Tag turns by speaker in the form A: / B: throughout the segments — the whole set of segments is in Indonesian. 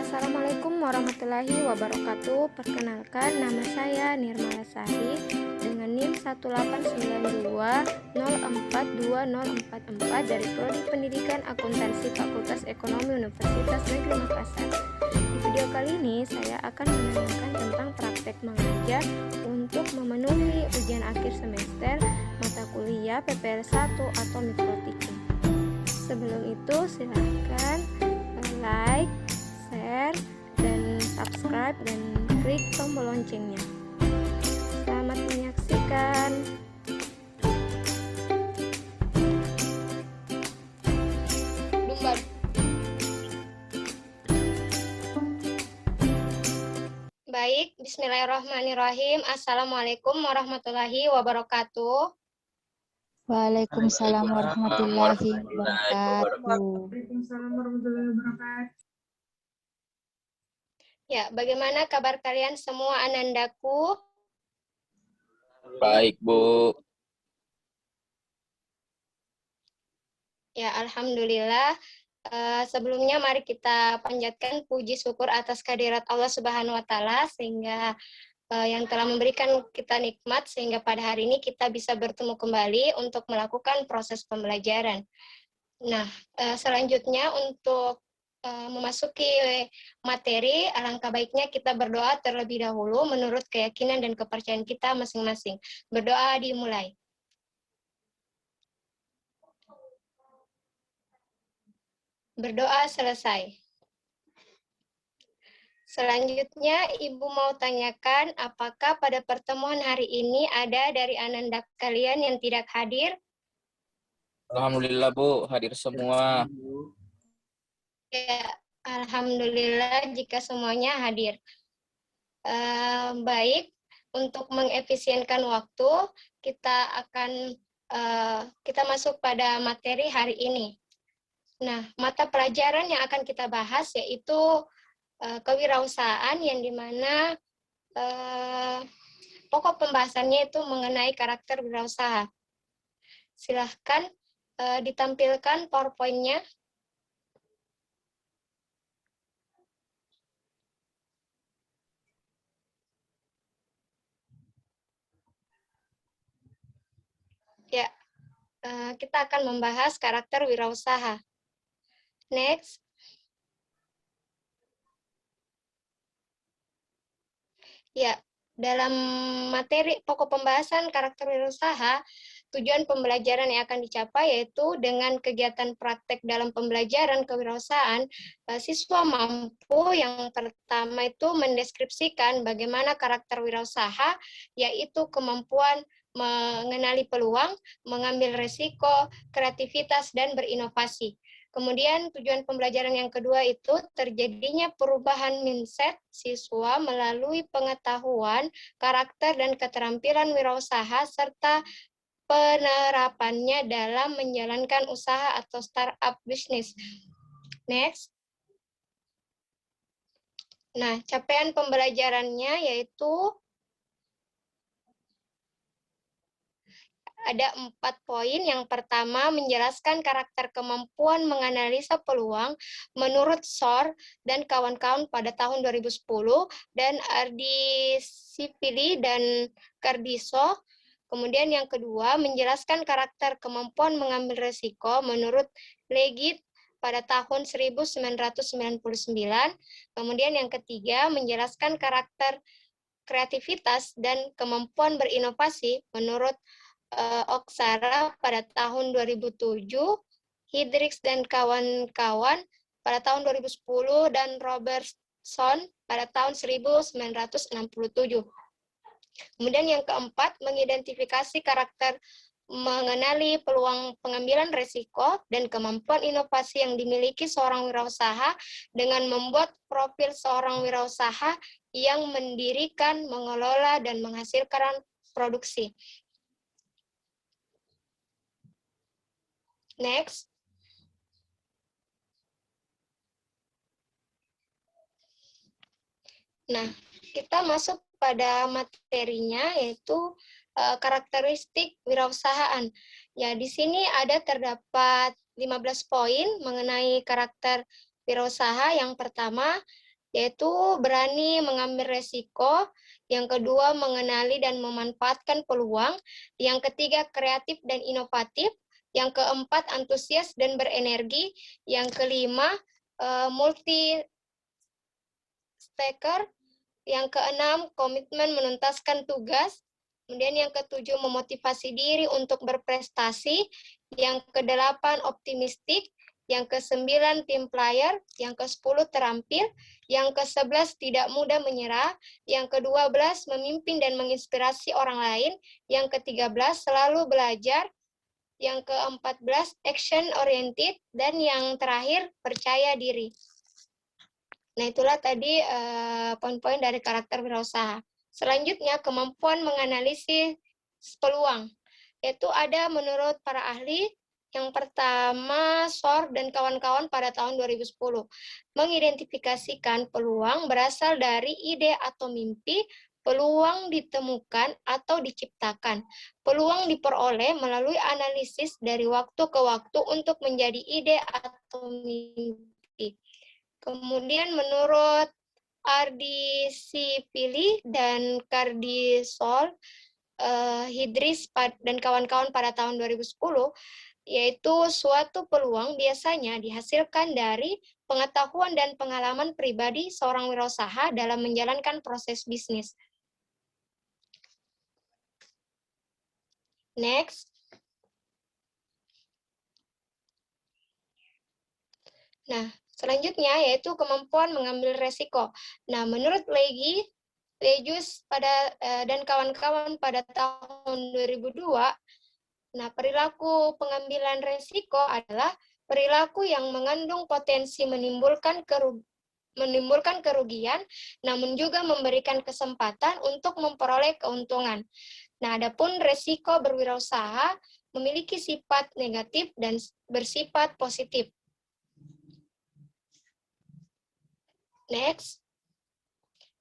A: Assalamualaikum warahmatullahi wabarakatuh. Perkenalkan, nama saya Nirmala Sari dengan NIM 18920420044 dari Prodi Pendidikan Akuntansi Fakultas Ekonomi Universitas Negeri Makassar. Di video kali ini saya akan menanyakan tentang praktek mengajar untuk memenuhi ujian akhir semester mata kuliah PPL 1 atau Mikrotiking. Sebelum itu silahkan like, share, dan subscribe, dan klik tombol loncengnya. Selamat menyaksikan. Baik, bismillahirrahmanirrahim. Assalamualaikum warahmatullahi wabarakatuh.
B: Waalaikumsalam warahmatullahi wabarakatuh.
C: Waalaikumsalam warahmatullahi wabarakatuh.
A: Ya, bagaimana kabar kalian semua, anandaku?
D: Baik, Bu.
A: Ya, alhamdulillah. Sebelumnya mari kita panjatkan puji syukur atas kehadirat Allah Subhanahu wa Ta'ala sehingga yang telah memberikan kita nikmat sehingga pada hari ini kita bisa bertemu kembali untuk melakukan proses pembelajaran. Nah, selanjutnya untuk memasuki materi, alangkah baiknya kita berdoa terlebih dahulu menurut keyakinan dan kepercayaan kita masing-masing. Berdoa dimulai. Berdoa selesai. Selanjutnya, Ibu mau tanyakan apakah pada pertemuan hari ini ada dari ananda kalian yang tidak hadir?
D: Alhamdulillah, Bu, hadir semua.
A: Ya, alhamdulillah jika semuanya hadir. Baik, untuk mengefisienkan waktu, kita masuk pada materi hari ini. Nah, mata pelajaran yang akan kita bahas yaitu kewirausahaan yang dimana pokok pembahasannya itu mengenai karakter wirausaha. Silahkan ditampilkan PowerPoint-nya. Ya, kita akan membahas karakter wirausaha. Next. Ya, dalam materi pokok pembahasan karakter wirausaha, tujuan pembelajaran yang akan dicapai yaitu dengan kegiatan praktek dalam pembelajaran kewirausahaan, siswa mampu yang pertama itu mendeskripsikan bagaimana karakter wirausaha, yaitu kemampuan mengenali peluang, mengambil risiko, kreativitas, dan berinovasi. Kemudian tujuan pembelajaran yang kedua itu terjadinya perubahan mindset siswa melalui pengetahuan, karakter, dan keterampilan wirausaha serta penerapannya dalam menjalankan usaha atau startup bisnis. Next. Nah, capaian pembelajarannya yaitu ada 4 poin. Yang pertama, menjelaskan karakter kemampuan menganalisa peluang menurut SOR dan kawan-kawan pada tahun 2010, dan Ardi Sipili dan Kardiso. Kemudian yang kedua, menjelaskan karakter kemampuan mengambil risiko menurut Legit pada tahun 1999. Kemudian yang ketiga, menjelaskan karakter kreativitas dan kemampuan berinovasi menurut Oksara pada tahun 2007, Hidrix dan kawan-kawan pada tahun 2010, dan Robertson pada tahun 1967. Kemudian yang keempat, mengidentifikasi karakter mengenali peluang pengambilan risiko dan kemampuan inovasi yang dimiliki seorang wirausaha dengan membuat profil seorang wirausaha yang mendirikan, mengelola, dan menghasilkan produksi. Next. Nah, kita masuk pada materinya yaitu karakteristik wirausahaan. Ya, di sini terdapat 15 poin mengenai karakter wirausaha. Yang pertama, yaitu berani mengambil resiko. Yang kedua, mengenali dan memanfaatkan peluang. Yang ketiga, kreatif dan inovatif. Yang keempat, antusias dan berenergi. Yang kelima, multi-staker. Yang keenam, komitmen menuntaskan tugas. Kemudian yang ketujuh, memotivasi diri untuk berprestasi. Yang kedelapan, optimistik. Yang kesembilan, tim player. Yang ke-10, terampil. Yang ke-11, tidak mudah menyerah. Yang ke-12, memimpin dan menginspirasi orang lain. Yang ke-13, selalu belajar. Yang ke-14, action oriented. Dan yang terakhir, percaya diri. Nah, itulah tadi poin-poin dari karakter wirausaha. Selanjutnya, kemampuan menganalisis peluang. Yaitu ada menurut para ahli, yang pertama, Shore dan kawan-kawan pada tahun 2010 mengidentifikasikan peluang berasal dari ide atau mimpi, peluang ditemukan atau diciptakan. Peluang diperoleh melalui analisis dari waktu ke waktu untuk menjadi ide atau mimpi. Kemudian menurut Ardisipili dan Cardisol, Hidris dan kawan-kawan pada tahun 2010, yaitu suatu peluang biasanya dihasilkan dari pengetahuan dan pengalaman pribadi seorang wirausaha dalam menjalankan proses bisnis. Next. Nah, selanjutnya yaitu kemampuan mengambil resiko. Nah, menurut Legius dan kawan-kawan pada tahun 2002, nah, perilaku pengambilan resiko adalah perilaku yang mengandung potensi menimbulkan kerugian, namun juga memberikan kesempatan untuk memperoleh keuntungan. Nah, adapun resiko berwirausaha memiliki sifat negatif dan bersifat positif. Next.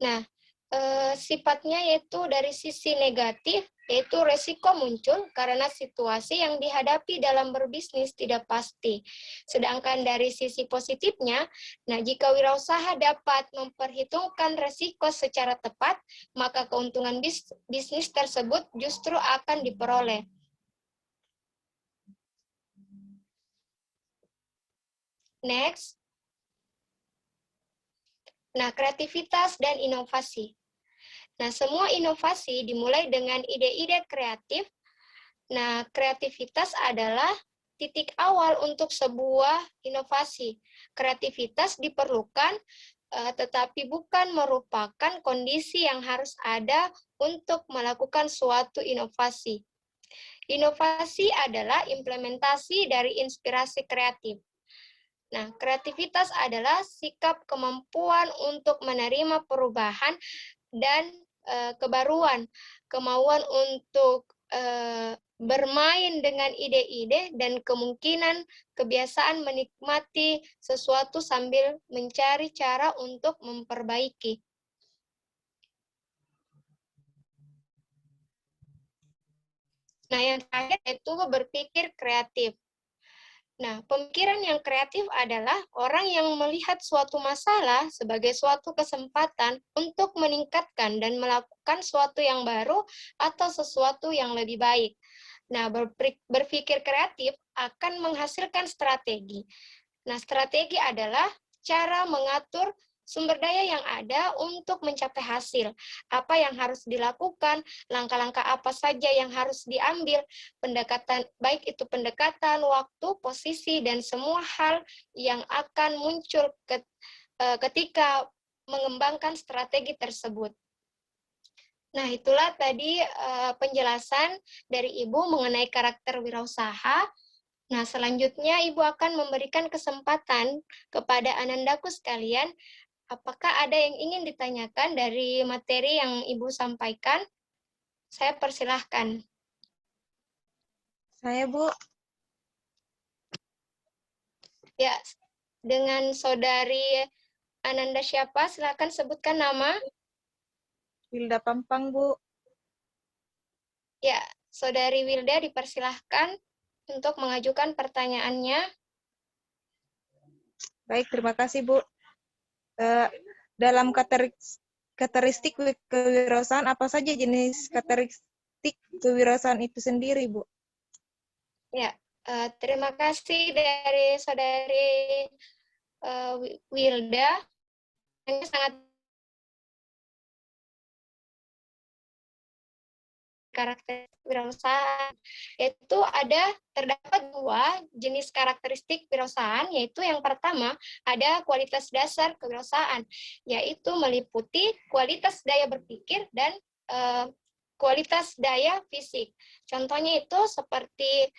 A: Nah, sifatnya yaitu dari sisi negatif, yaitu resiko muncul karena situasi yang dihadapi dalam berbisnis tidak pasti. Sedangkan dari sisi positifnya, nah jika wirausaha dapat memperhitungkan resiko secara tepat, maka keuntungan bisnis tersebut justru akan diperoleh. Next. Nah, kreativitas dan inovasi. Nah, semua inovasi dimulai dengan ide-ide kreatif. Nah, kreativitas adalah titik awal untuk sebuah inovasi. Kreativitas diperlukan, tetapi bukan merupakan kondisi yang harus ada untuk melakukan suatu inovasi. Inovasi adalah implementasi dari inspirasi kreatif. Nah, kreativitas adalah sikap kemampuan untuk menerima perubahan dan kebaruan, kemauan untuk bermain dengan ide-ide, dan kemungkinan kebiasaan menikmati sesuatu sambil mencari cara untuk memperbaiki. Nah, yang terakhir yaitu berpikir kreatif. Nah, pemikiran yang kreatif adalah orang yang melihat suatu masalah sebagai suatu kesempatan untuk meningkatkan dan melakukan sesuatu yang baru atau sesuatu yang lebih baik. Nah, berpikir kreatif akan menghasilkan strategi. Nah, strategi adalah cara mengatur sumber daya yang ada untuk mencapai hasil. Apa yang harus dilakukan, langkah-langkah apa saja yang harus diambil, pendekatan, baik itu pendekatan, waktu, posisi, dan semua hal yang akan muncul ketika mengembangkan strategi tersebut. Nah, itulah tadi penjelasan dari Ibu mengenai karakter wirausaha. Nah, selanjutnya Ibu akan memberikan kesempatan kepada anandaku sekalian. Apakah ada yang ingin ditanyakan dari materi yang Ibu sampaikan? Saya persilahkan.
B: Saya, Bu.
A: Ya, dengan saudari Ananda siapa? Silakan sebutkan nama.
B: Wilda Pampang, Bu.
A: Ya, saudari Wilda dipersilahkan untuk mengajukan pertanyaannya.
B: Baik, terima kasih, Bu. dalam karakteristik kewirausahaan apa saja jenis karakteristik kewirausahaan itu sendiri, Bu?
A: Ya, terima kasih dari Saudari Wilda. Ini sangat karakter wirausahaan, yaitu terdapat dua jenis karakteristik wirausahaan, yaitu yang pertama ada kualitas dasar kewirausahaan, yaitu meliputi kualitas daya berpikir dan kualitas daya fisik. Contohnya itu seperti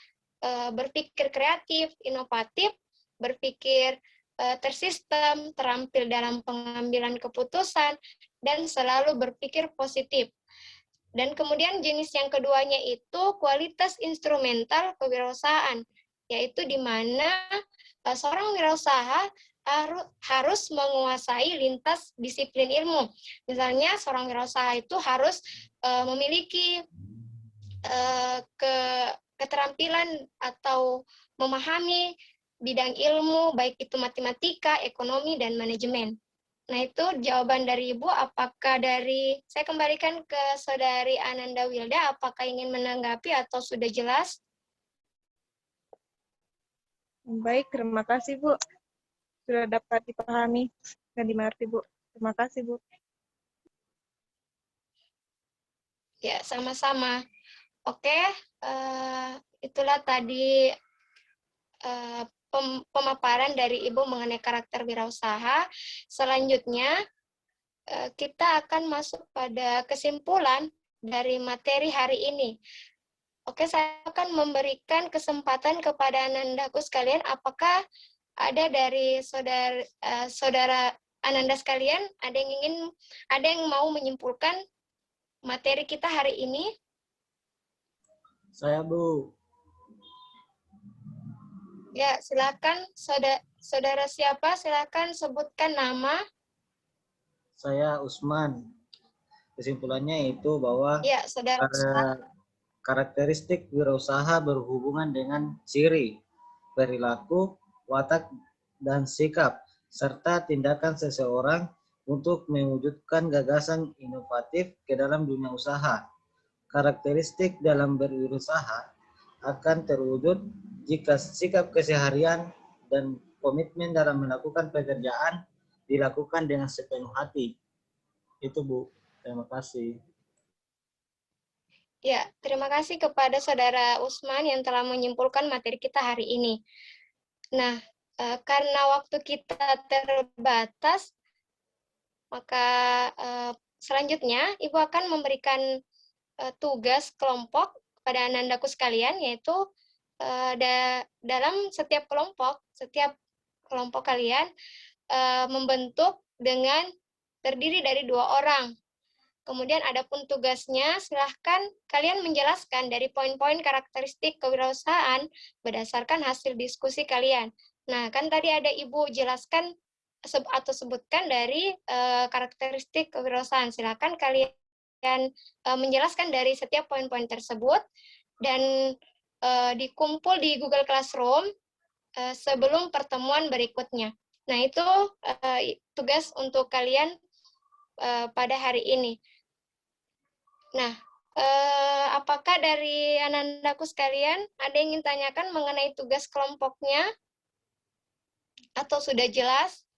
A: berpikir kreatif, inovatif, berpikir tersistem, terampil dalam pengambilan keputusan, dan selalu berpikir positif. Dan kemudian jenis yang keduanya itu kualitas instrumental kewirausahaan, yaitu di mana seorang wirausaha harus menguasai lintas disiplin ilmu. Misalnya seorang wirausaha itu harus memiliki keterampilan atau memahami bidang ilmu, baik itu matematika, ekonomi, dan manajemen. Nah, itu jawaban dari Ibu. Apakah saya kembalikan ke Saudari Ananda Wilda, apakah ingin menanggapi atau sudah jelas?
B: Baik, terima kasih, Bu. Sudah dapat dipahami dan dimengerti, Bu. Terima kasih, Bu.
A: Ya, sama-sama. Oke, itulah tadi pemaparan dari Ibu mengenai karakter wirausaha. Selanjutnya, kita akan masuk pada kesimpulan dari materi hari ini. Oke, saya akan memberikan kesempatan kepada Anandaku sekalian. Apakah ada dari saudara Ananda sekalian, ada yang mau menyimpulkan materi kita hari ini?
E: Saya, Bu.
A: Ya, silakan. Saudara siapa? Silakan sebutkan nama.
E: Saya Usman. Kesimpulannya itu bahwa
A: Ya, saudara Usman.
E: Karakteristik wirausaha berhubungan dengan ciri, perilaku, watak, dan sikap, serta tindakan seseorang untuk mewujudkan gagasan inovatif ke dalam dunia usaha. Karakteristik dalam berwirausaha akan terwujud jika sikap keseharian dan komitmen dalam melakukan pekerjaan dilakukan dengan sepenuh hati. Itu, Bu. Terima kasih.
A: Ya, terima kasih kepada Saudara Usman yang telah menyimpulkan materi kita hari ini. Nah, karena waktu kita terbatas, maka selanjutnya Ibu akan memberikan tugas kelompok kepada Anandaku sekalian, yaitu dalam setiap kelompok kalian membentuk dengan terdiri dari 2 orang. Kemudian adapun tugasnya, silahkan kalian menjelaskan dari poin-poin karakteristik kewirausahaan berdasarkan hasil diskusi kalian. Nah, kan tadi ada Ibu jelaskan atau sebutkan dari karakteristik kewirausahaan. Silahkan kalian menjelaskan dari setiap poin-poin tersebut dan dikumpul di Google Classroom sebelum pertemuan berikutnya. Nah, itu tugas untuk kalian pada hari ini. Nah, apakah dari Anandaku sekalian ada yang ingin tanyakan mengenai tugas kelompoknya? Atau sudah jelas?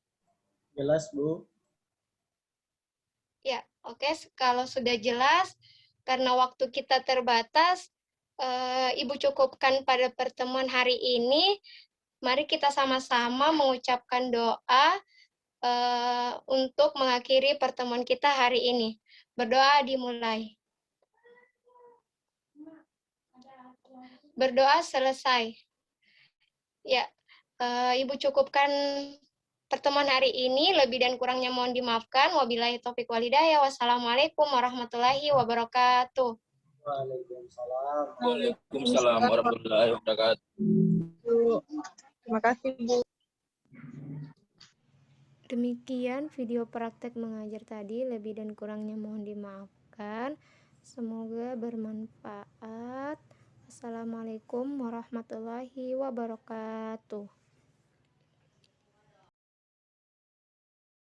E: Jelas, Bu.
A: Ya, oke. Kalau sudah jelas, karena waktu kita terbatas, Ibu cukupkan pada pertemuan hari ini. Mari kita sama-sama mengucapkan doa untuk mengakhiri pertemuan kita hari ini. Berdoa dimulai. Berdoa selesai. Ya, Ibu cukupkan pertemuan hari ini. Lebih dan kurangnya mohon dimaafkan. Wabillahi taufiq walhidayah. Wassalamualaikum warahmatullahi wabarakatuh.
E: Waalaikumsalam.
D: Waalaikumsalam warahmatullahi wabarakatuh.
B: Terima kasih, Bu.
F: Demikian video praktek mengajar tadi, lebih dan kurangnya mohon dimaafkan. Semoga bermanfaat. Assalamualaikum warahmatullahi wabarakatuh.